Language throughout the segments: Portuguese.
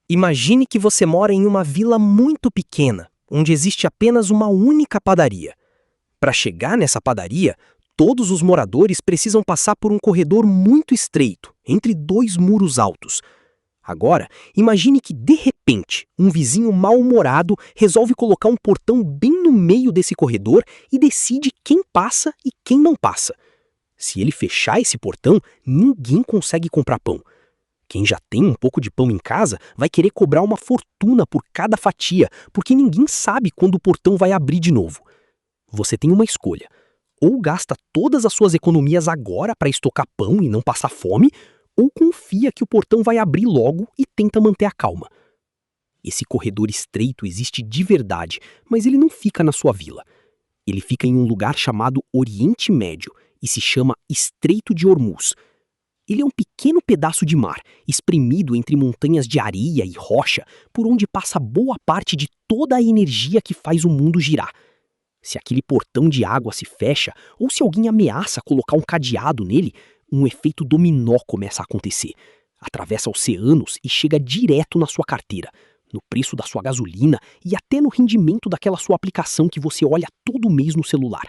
Imagine que você mora em uma vila muito pequena, onde existe apenas uma única padaria. Para chegar nessa padaria, todos os moradores precisam passar por um corredor muito estreito, entre dois muros altos. Agora, imagine que, de repente, um vizinho mal-humorado resolve colocar um portão bem no meio desse corredor e decide quem passa e quem não passa. Se ele fechar esse portão, ninguém consegue comprar pão. Quem já tem um pouco de pão em casa vai querer cobrar uma fortuna por cada fatia, porque ninguém sabe quando o portão vai abrir de novo. Você tem uma escolha. Ou gasta todas as suas economias agora para estocar pão e não passar fome, ou confia que o portão vai abrir logo e tenta manter a calma. Esse corredor estreito existe de verdade, mas ele não fica na sua vila. Ele fica em um lugar chamado Oriente Médio e se chama Estreito de Hormuz. Ele é um pequeno pedaço de mar, espremido entre montanhas de areia e rocha, por onde passa boa parte de toda a energia que faz o mundo girar. Se aquele portão de água se fecha, ou se alguém ameaça colocar um cadeado nele, um efeito dominó começa a acontecer. Atravessa oceanos e chega direto na sua carteira, no preço da sua gasolina e até no rendimento daquela sua aplicação que você olha todo mês no celular.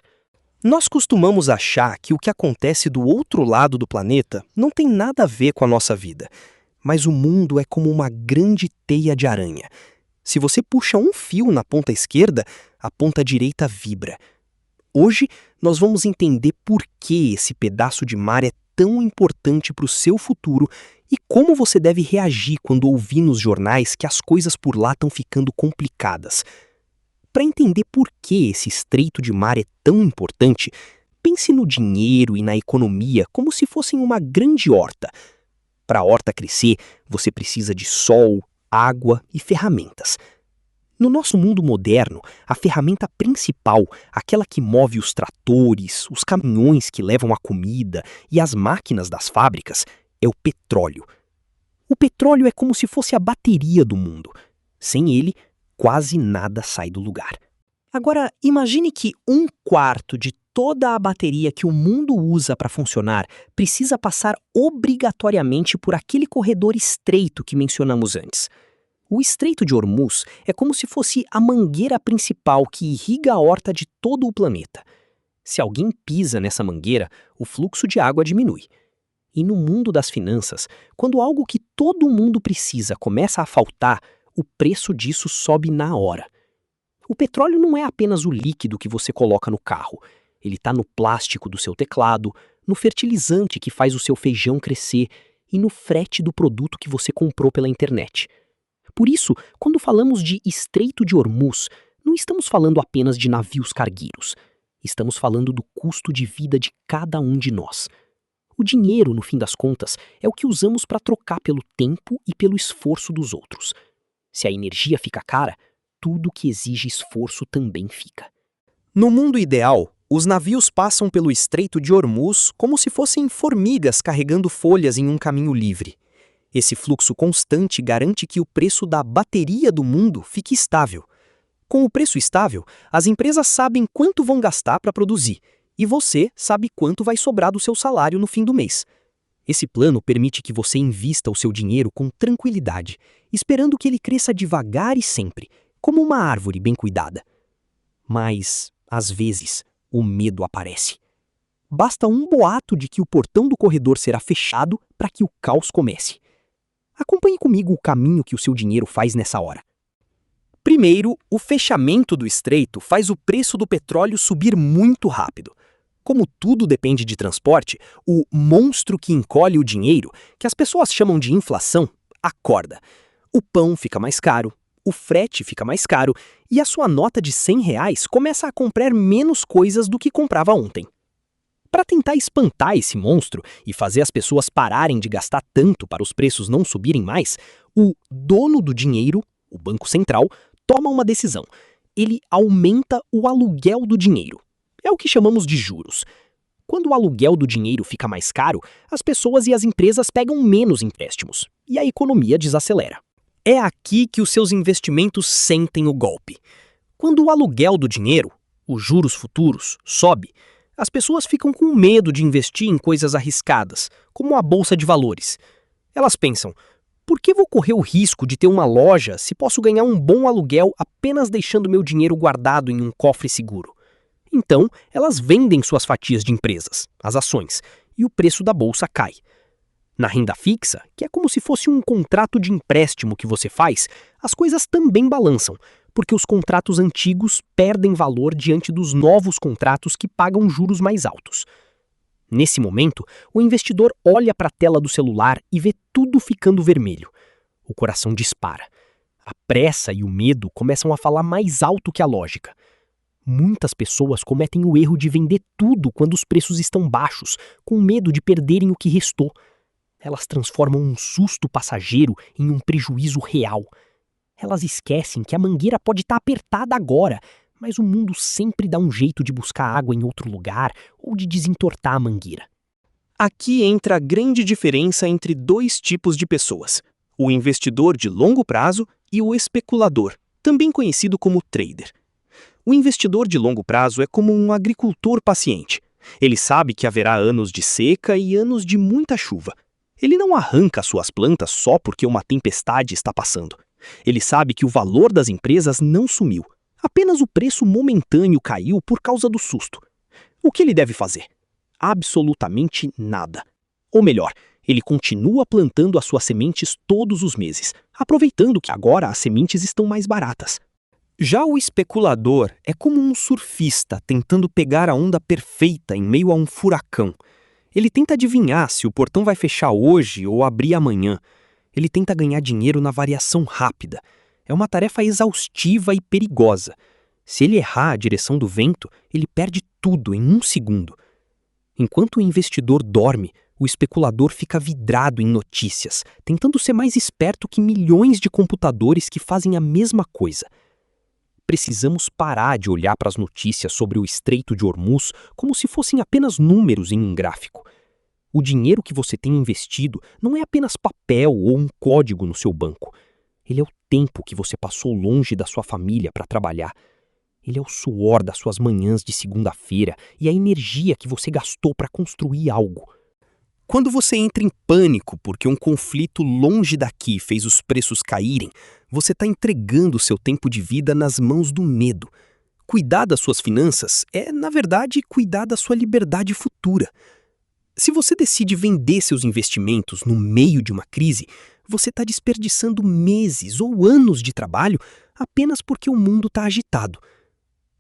Nós costumamos achar que o que acontece do outro lado do planeta não tem nada a ver com a nossa vida. Mas o mundo é como uma grande teia de aranha. Se você puxa um fio na ponta esquerda, a ponta direita vibra. Hoje, nós vamos entender por que esse pedaço de mar é tão importante para o seu futuro e como você deve reagir quando ouvir nos jornais que as coisas por lá estão ficando complicadas. Para entender por que esse estreito de mar é tão importante, pense no dinheiro e na economia como se fossem uma grande horta. Para a horta crescer, você precisa de sol, água e ferramentas. No nosso mundo moderno, a ferramenta principal, aquela que move os tratores, os caminhões que levam a comida e as máquinas das fábricas, é o petróleo. O petróleo é como se fosse a bateria do mundo. Sem ele, quase nada sai do lugar. Agora, imagine que 1/4 de toda a bateria que o mundo usa para funcionar precisa passar obrigatoriamente por aquele corredor estreito que mencionamos antes. O Estreito de Hormuz é como se fosse a mangueira principal que irriga a horta de todo o planeta. Se alguém pisa nessa mangueira, o fluxo de água diminui. E no mundo das finanças, quando algo que todo mundo precisa começa a faltar, o preço disso sobe na hora. O petróleo não é apenas o líquido que você coloca no carro. Ele está no plástico do seu teclado, no fertilizante que faz o seu feijão crescer e no frete do produto que você comprou pela internet. Por isso, quando falamos de Estreito de Hormuz, não estamos falando apenas de navios cargueiros. Estamos falando do custo de vida de cada um de nós. O dinheiro, no fim das contas, é o que usamos para trocar pelo tempo e pelo esforço dos outros. Se a energia fica cara, tudo que exige esforço também fica. No mundo ideal, os navios passam pelo Estreito de Hormuz como se fossem formigas carregando folhas em um caminho livre. Esse fluxo constante garante que o preço da bateria do mundo fique estável. Com o preço estável, as empresas sabem quanto vão gastar para produzir, e você sabe quanto vai sobrar do seu salário no fim do mês. Esse plano permite que você invista o seu dinheiro com tranquilidade, esperando que ele cresça devagar e sempre, como uma árvore bem cuidada. Mas, às vezes, o medo aparece. Basta um boato de que o portão do corredor será fechado para que o caos comece. Acompanhe comigo o caminho que o seu dinheiro faz nessa hora. Primeiro, o fechamento do estreito faz o preço do petróleo subir muito rápido. Como tudo depende de transporte, o monstro que encolhe o dinheiro, que as pessoas chamam de inflação, acorda. O pão fica mais caro, o frete fica mais caro e a sua nota de R$ 100 começa a comprar menos coisas do que comprava ontem. Para tentar espantar esse monstro e fazer as pessoas pararem de gastar tanto para os preços não subirem mais, o dono do dinheiro, o Banco Central, toma uma decisão. Ele aumenta o aluguel do dinheiro. É o que chamamos de juros. Quando o aluguel do dinheiro fica mais caro, as pessoas e as empresas pegam menos empréstimos e a economia desacelera. É aqui que os seus investimentos sentem o golpe. Quando o aluguel do dinheiro, os juros futuros, sobe, as pessoas ficam com medo de investir em coisas arriscadas, como a bolsa de valores. Elas pensam, Por que vou correr o risco de ter uma loja se posso ganhar um bom aluguel apenas deixando meu dinheiro guardado em um cofre seguro? Então, elas vendem suas fatias de empresas, as ações, e o preço da bolsa cai. Na renda fixa, que é como se fosse um contrato de empréstimo que você faz, as coisas também balançam, porque os contratos antigos perdem valor diante dos novos contratos que pagam juros mais altos. Nesse momento, o investidor olha para a tela do celular e vê tudo ficando vermelho. O coração dispara. A pressa e o medo começam a falar mais alto que a lógica. Muitas pessoas cometem o erro de vender tudo quando os preços estão baixos, com medo de perderem o que restou. Elas transformam um susto passageiro em um prejuízo real. Elas esquecem que a mangueira pode estar apertada agora, mas o mundo sempre dá um jeito de buscar água em outro lugar ou de desentortar a mangueira. Aqui entra a grande diferença entre dois tipos de pessoas: o investidor de longo prazo e o especulador, também conhecido como trader. O investidor de longo prazo é como um agricultor paciente. Ele sabe que haverá anos de seca e anos de muita chuva. Ele não arranca suas plantas só porque uma tempestade está passando. Ele sabe que o valor das empresas não sumiu. Apenas o preço momentâneo caiu por causa do susto. O que ele deve fazer? Absolutamente nada. Ou melhor, ele continua plantando as suas sementes todos os meses, aproveitando que agora as sementes estão mais baratas. Já o especulador é como um surfista tentando pegar a onda perfeita em meio a um furacão. Ele tenta adivinhar se o portão vai fechar hoje ou abrir amanhã. Ele tenta ganhar dinheiro na variação rápida. É uma tarefa exaustiva e perigosa. Se ele errar a direção do vento, ele perde tudo em 1 segundo. Enquanto o investidor dorme, o especulador fica vidrado em notícias, tentando ser mais esperto que milhões de computadores que fazem a mesma coisa. Precisamos parar de olhar para as notícias sobre o Estreito de Hormuz como se fossem apenas números em um gráfico. O dinheiro que você tem investido não é apenas papel ou um código no seu banco. Ele é o tempo que você passou longe da sua família para trabalhar. Ele é o suor das suas manhãs de segunda-feira e a energia que você gastou para construir algo. Quando você entra em pânico porque um conflito longe daqui fez os preços caírem, você está entregando seu tempo de vida nas mãos do medo. Cuidar das suas finanças é, na verdade, cuidar da sua liberdade futura. Se você decide vender seus investimentos no meio de uma crise, você está desperdiçando meses ou anos de trabalho apenas porque o mundo está agitado.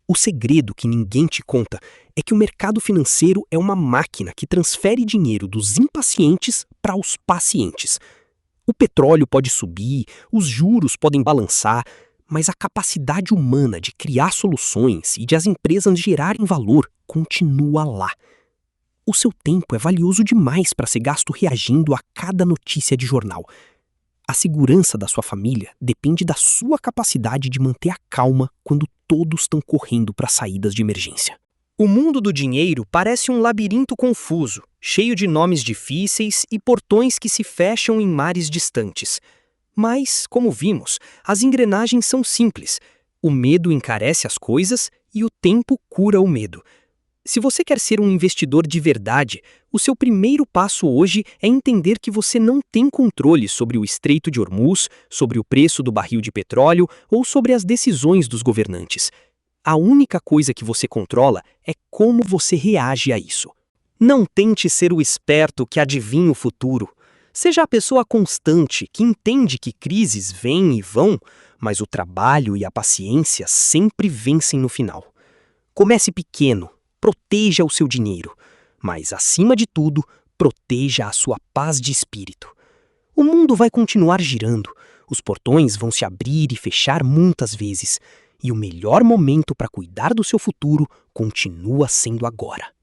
O segredo que ninguém te conta é que o mercado financeiro é uma máquina que transfere dinheiro dos impacientes para os pacientes. O petróleo pode subir, os juros podem balançar, mas a capacidade humana de criar soluções e de as empresas gerarem valor continua lá. O seu tempo é valioso demais para ser gasto reagindo a cada notícia de jornal. A segurança da sua família depende da sua capacidade de manter a calma quando todos estão correndo para saídas de emergência. O mundo do dinheiro parece um labirinto confuso, cheio de nomes difíceis e portões que se fecham em mares distantes. Mas, como vimos, as engrenagens são simples. O medo encarece as coisas e o tempo cura o medo. Se você quer ser um investidor de verdade, o seu primeiro passo hoje é entender que você não tem controle sobre o Estreito de Hormuz, sobre o preço do barril de petróleo ou sobre as decisões dos governantes. A única coisa que você controla é como você reage a isso. Não tente ser o esperto que adivinha o futuro. Seja a pessoa constante que entende que crises vêm e vão, mas o trabalho e a paciência sempre vencem no final. Comece pequeno. Proteja o seu dinheiro, mas, acima de tudo, proteja a sua paz de espírito. O mundo vai continuar girando, os portões vão se abrir e fechar muitas vezes, e o melhor momento para cuidar do seu futuro continua sendo agora.